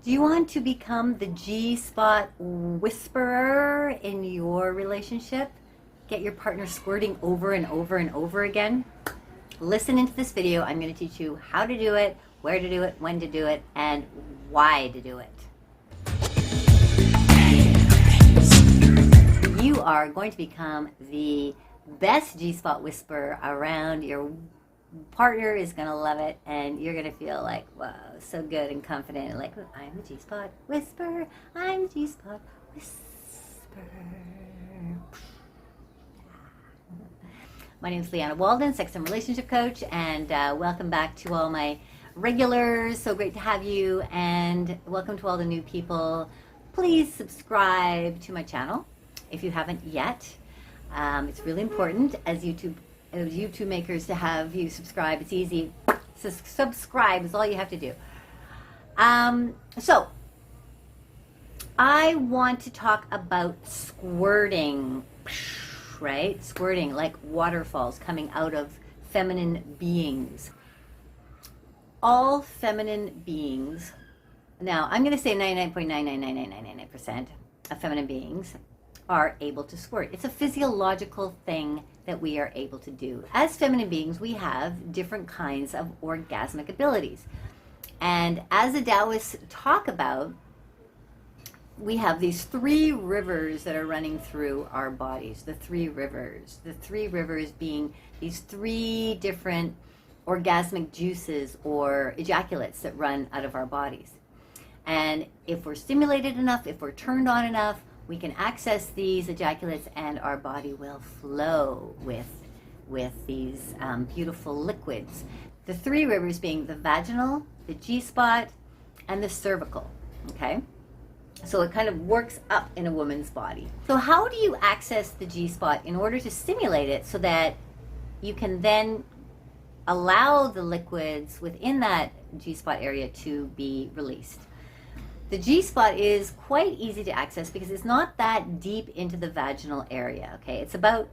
Do you want to become the G-Spot Whisperer in your relationship? Get your partner squirting over and over and over again? Listen into this video. I'm going to teach you how to do it, where to do it, when to do it, and why to do it. You are going to become the best G-Spot Whisperer around. Your partner is going to love it, and you're going to feel like, wow, so good and confident. And like, I'm the G-Spot Whisperer. I'm the G-Spot Whisperer. My name is Leanna Walden, sex and relationship coach, and welcome back to all my regulars. So great to have you, and welcome to all the new people. Please subscribe to my channel if you haven't yet. It's really important as YouTube makers to have you subscribe. It's easy. Subscribe is all you have to do. So I want to talk about squirting, right? Squirting, like waterfalls coming out of feminine beings. All feminine beings, now I'm going to say 99.99999% of feminine beings are able to squirt. It's a physiological thing that we are able to do. As feminine beings, we have different kinds of orgasmic abilities. And as the Taoists talk about, we have these three rivers that are running through our bodies. The three rivers. The three rivers being these three different orgasmic juices or ejaculates that run out of our bodies. And if we're stimulated enough, if we're turned on enough, we can access these ejaculates, and our body will flow with these beautiful liquids. The three rivers being the vaginal, the G-spot, and the cervical, okay? So it kind of works up in a woman's body. So how do you access the G-spot in order to stimulate it so that you can then allow the liquids within that G-spot area to be released? The G-spot is quite easy to access because it's not that deep into the vaginal area, okay? It's about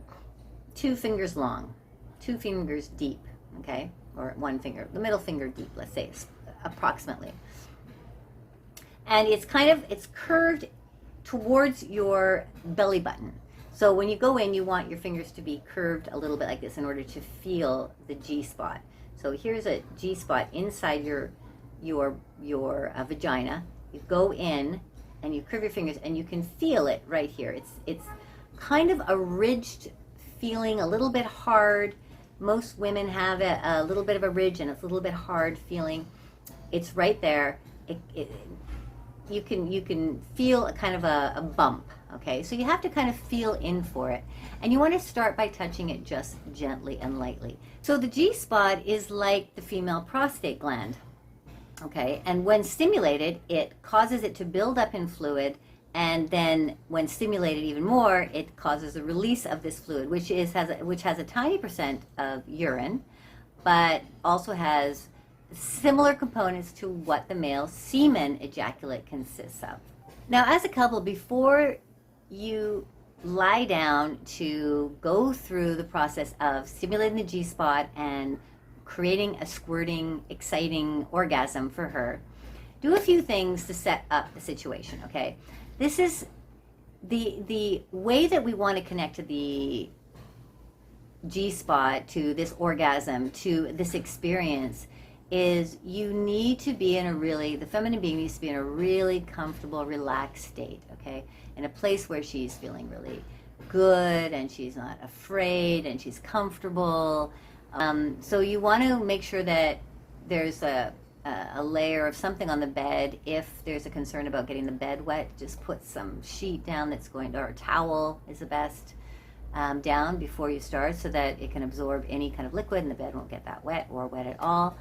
2 fingers long, 2 fingers deep, okay? Or 1 finger, the middle finger deep, let's say, approximately. And it's curved towards your belly button. So when you go in, you want your fingers to be curved a little bit like this in order to feel the G-spot. So here's a G-spot inside your vagina. You go in and you curve your fingers and you can feel it right here. It's kind of a ridged feeling, a little bit hard. Most women have a little bit of a ridge and it's a little bit hard feeling. It's right there. You can feel a kind of a bump, okay? So you have to kind of feel in for it. And you want to start by touching it just gently and lightly. So the G-spot is like the female prostate gland. Okay, and when stimulated, it causes it to build up in fluid, and then when stimulated even more, it causes a release of this fluid, which has a tiny percent of urine, but also has similar components to what the male semen ejaculate consists of. Now, as a couple, before you lie down to go through the process of stimulating the G-spot and creating a squirting, exciting orgasm for her, do a few things to set up the situation, okay? This is the way that we want to connect to the G-spot, to this orgasm, to this experience, is you need to be in the feminine being needs to be in a really comfortable, relaxed state, okay? In a place where she's feeling really good and she's not afraid and she's comfortable. So you want to make sure that there's a layer of something on the bed. If there's a concern about getting the bed wet, just put some sheet down or a towel is the best, down before you start so that it can absorb any kind of liquid and the bed won't get that wet or wet at all.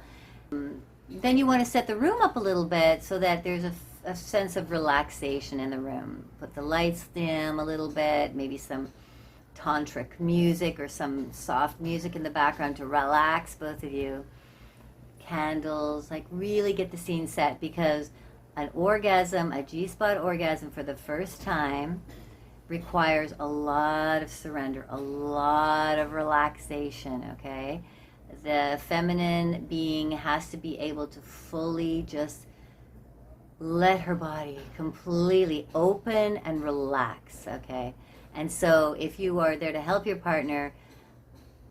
Then you want to set the room up a little bit so that there's a sense of relaxation in the room. Put the lights dim a little bit, maybe some tantric music or some soft music in the background to relax both of you. Candles, like really get the scene set, because an orgasm, a G-spot orgasm for the first time, requires a lot of surrender, a lot of relaxation, okay? The feminine being has to be able to fully just let her body completely open and relax, okay? And so if you are there to help your partner,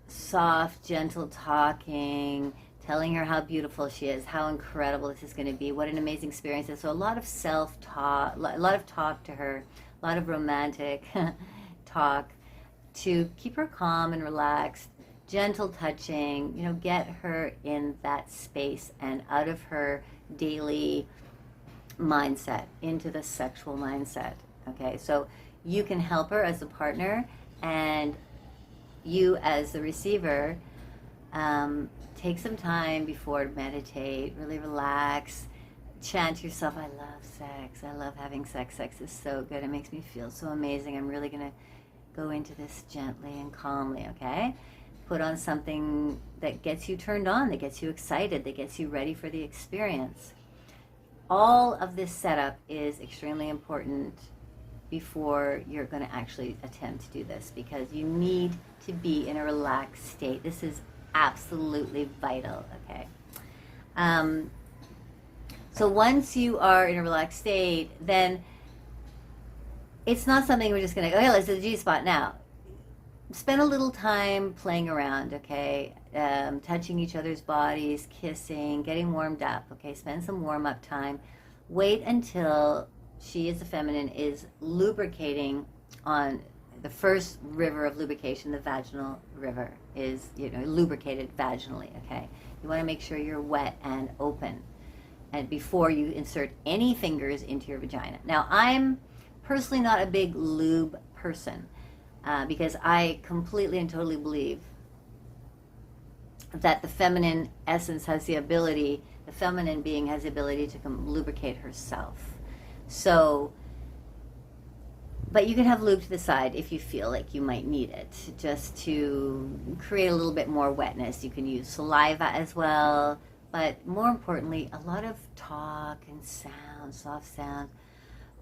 soft, gentle talking, telling her how beautiful she is, how incredible this is going to be, what an amazing experience is. So a lot of self-talk, a lot of talk to her, a lot of romantic talk to keep her calm and relaxed, gentle touching, you know, get her in that space and out of her daily mindset into the sexual mindset. Okay, so you can help her as a partner, and you as the receiver, take some time before to meditate, really relax, chant to yourself, I love sex, I love having sex, sex is so good, it makes me feel so amazing, I'm really going to go into this gently and calmly, okay? Put on something that gets you turned on, that gets you excited, that gets you ready for the experience. All of this setup is extremely important before you're going to actually attempt to do this, because you need to be in a relaxed state. This is absolutely vital, okay? So once you are in a relaxed state, then it's not something we're just going to go, hey, let's do the G-spot now. Spend a little time playing around, okay? Touching each other's bodies, kissing, getting warmed up, okay? Spend some warm-up time. Wait until she, as the feminine, is lubricating on the first river of lubrication, the vaginal river, is, you know, lubricated vaginally, okay? You want to make sure you're wet and open, and before you insert any fingers into your vagina. Now, I'm personally not a big lube person, because I completely and totally believe that the feminine essence has the ability, the feminine being has the ability to lubricate herself. So, but you can have lube to the side if you feel like you might need it, just to create a little bit more wetness. You can use saliva as well, but more importantly, a lot of talk and sound, soft sound,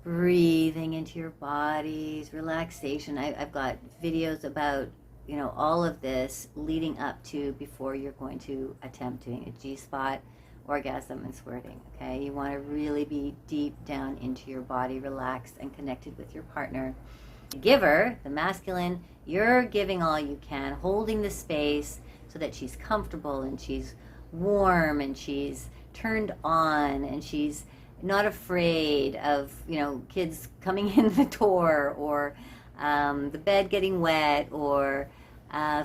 breathing into your bodies, relaxation. I've got videos about, you know, all of this leading up to before you're going to attempt doing a G-spot orgasm and squirting, okay? You want to really be deep down into your body, relaxed and connected with your partner. The giver, the masculine, you're giving all you can, holding the space so that she's comfortable and she's warm and she's turned on and she's not afraid of, you know, kids coming in the door or the bed getting wet or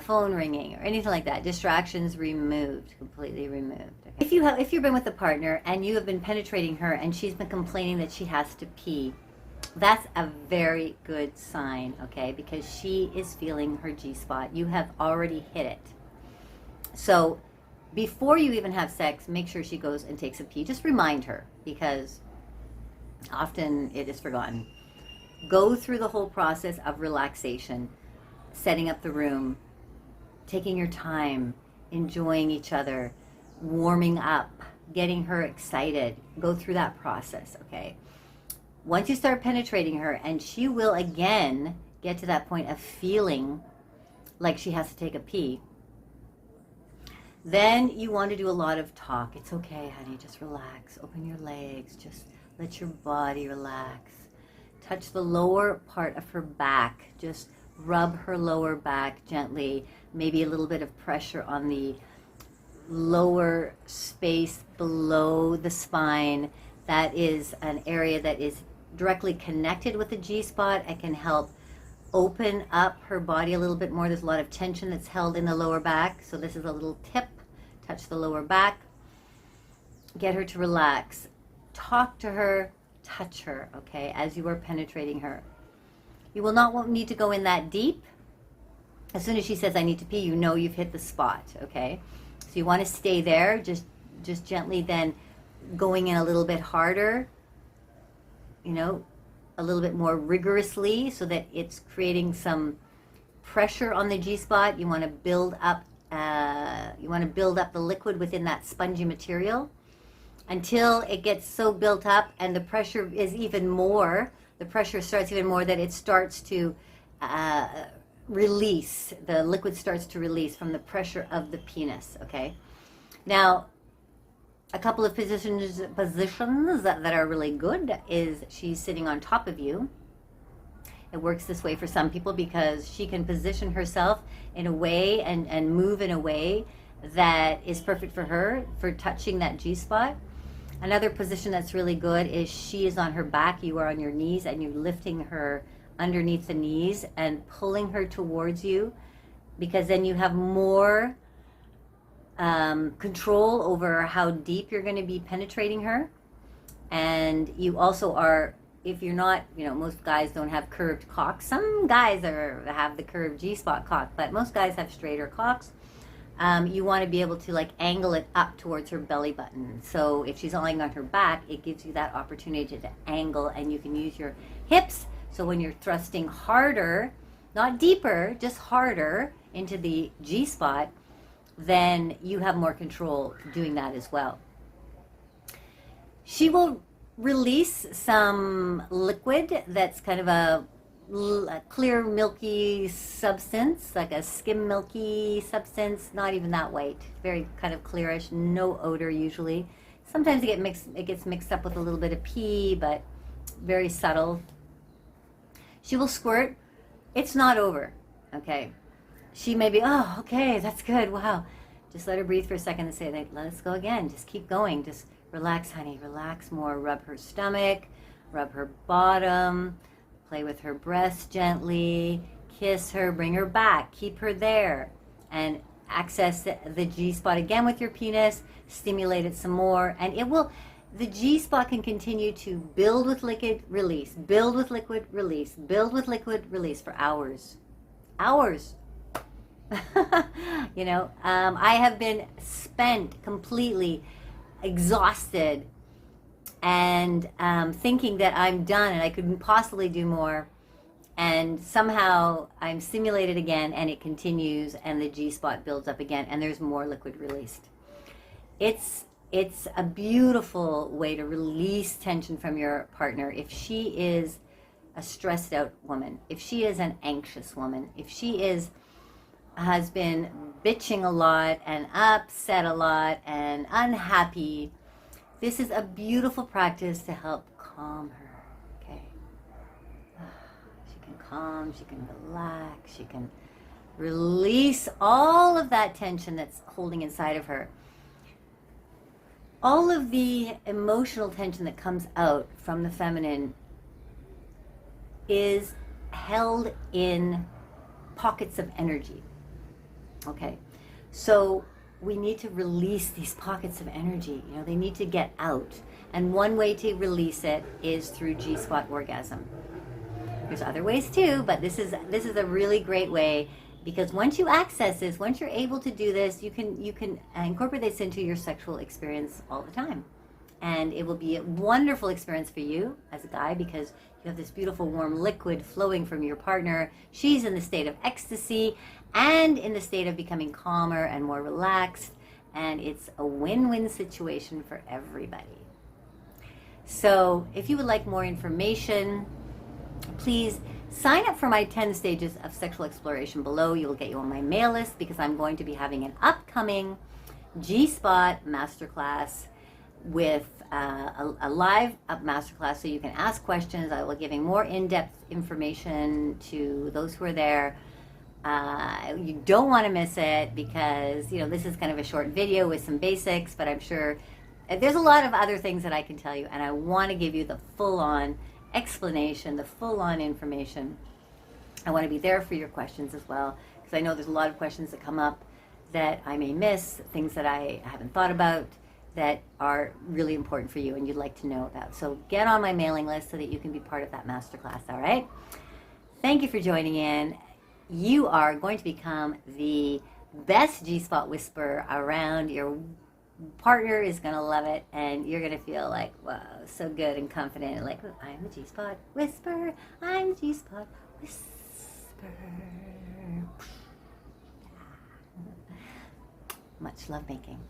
phone ringing or anything like that. Distractions removed, completely removed. Okay? If you've been with a partner and you have been penetrating her and she's been complaining that she has to pee, that's a very good sign, okay? Because she is feeling her G-spot. You have already hit it. So before you even have sex, make sure she goes and takes a pee. Just remind her, because often it is forgotten. Go through the whole process of relaxation, setting up the room, taking your time, enjoying each other, warming up, getting her excited. Go through that process, okay? Once you start penetrating her, and she will again get to that point of feeling like she has to take a pee, then you want to do a lot of talk. It's okay, honey, just relax. Open your legs, just let your body relax. Touch the lower part of her back. Just rub her lower back gently. Maybe a little bit of pressure on the lower space below the spine. That is an area that is directly connected with the G-spot. It can help open up her body a little bit more. There's a lot of tension that's held in the lower back. So this is a little tip. Touch the lower back. Get her to relax. Talk to her. Touch her, okay, as you are penetrating her. You will not need to go in that deep. As soon as she says, I need to pee, you know you've hit the spot, okay? So you want to stay there, just gently then going in a little bit harder, you know, a little bit more rigorously so that it's creating some pressure on the G-spot. You want to build up the liquid within that spongy material until it gets so built up and the pressure is even more, the pressure starts even more that it starts to release, the liquid starts to release from the pressure of the penis, okay? Now, A couple of positions that are really good is she's sitting on top of you. It works this way for some people because she can position herself in a way and move in a way that is perfect for her for touching that G-spot. Another position that's really good is she is on her back, you are on your knees, and you're lifting her underneath the knees and pulling her towards you, because then you have more control over how deep you're going to be penetrating her. And you also are, if you're not, most guys don't have curved cocks. Some guys have the curved G-spot cock, but most guys have straighter cocks. You want to be able to angle it up towards her belly button. So if she's lying on her back, it gives you that opportunity to angle, and you can use your hips. So when you're thrusting harder, not deeper, just harder into the G-spot, then you have more control doing that as well. She will release some liquid that's kind of a clear milky substance, like a skim milky substance, not even that white, very kind of clearish, no odor usually. Sometimes it gets mixed up with a little bit of pee, but very subtle. She will squirt. It's not over, okay? She may be, oh, okay, that's good, wow. Just let her breathe for a second and say, let's go again. Just keep going. Just relax, honey, relax more. Rub her stomach, rub her bottom, play with her breasts gently, kiss her, bring her back, keep her there, and access the G-spot again with your penis, stimulate it some more, and the G-spot can continue to build with liquid, release, build with liquid, release, build with liquid, release for hours. Hours. I have been spent completely exhausted and thinking that I'm done and I couldn't possibly do more, and somehow I'm stimulated again and it continues and the G-spot builds up again and there's more liquid released. It's a beautiful way to release tension from your partner. If she is a stressed out woman, if she is an anxious woman, if she has been bitching a lot and upset a lot and unhappy, this is a beautiful practice to help calm her, okay? She can calm, she can relax, she can release all of that tension that's holding inside of her. All of the emotional tension that comes out from the feminine is held in pockets of energy. Okay, so we need to release these pockets of energy. They need to get out. And one way to release it is through G-spot orgasm. There's other ways too, but this is a really great way, because once you access this, once you're able to do this, you can incorporate this into your sexual experience all the time. And it will be a wonderful experience for you as a guy, because you have this beautiful warm liquid flowing from your partner. She's in the state of ecstasy and in the state of becoming calmer and more relaxed. And it's a win-win situation for everybody. So if you would like more information, please sign up for my 10 stages of sexual exploration below. You will get you on my mail list, because I'm going to be having an upcoming G-spot masterclass with a live masterclass, so you can ask questions. I will be giving more in-depth information to those who are there. You don't want to miss it, because this is kind of a short video with some basics, but I'm sure there's a lot of other things that I can tell you, and I want to give you the full-on explanation, the full-on information. I want to be there for your questions as well, because I know there's a lot of questions that come up that I may miss, things that I haven't thought about that are really important for you and you'd like to know about. So get on my mailing list so that you can be part of that masterclass, all right? Thank you for joining in. You are going to become the best G-spot whisperer around. Your partner is going to love it, and you're going to feel like, wow, so good and confident, like, oh, I'm the G-spot whisperer, I'm the G-spot whisperer. Much love making.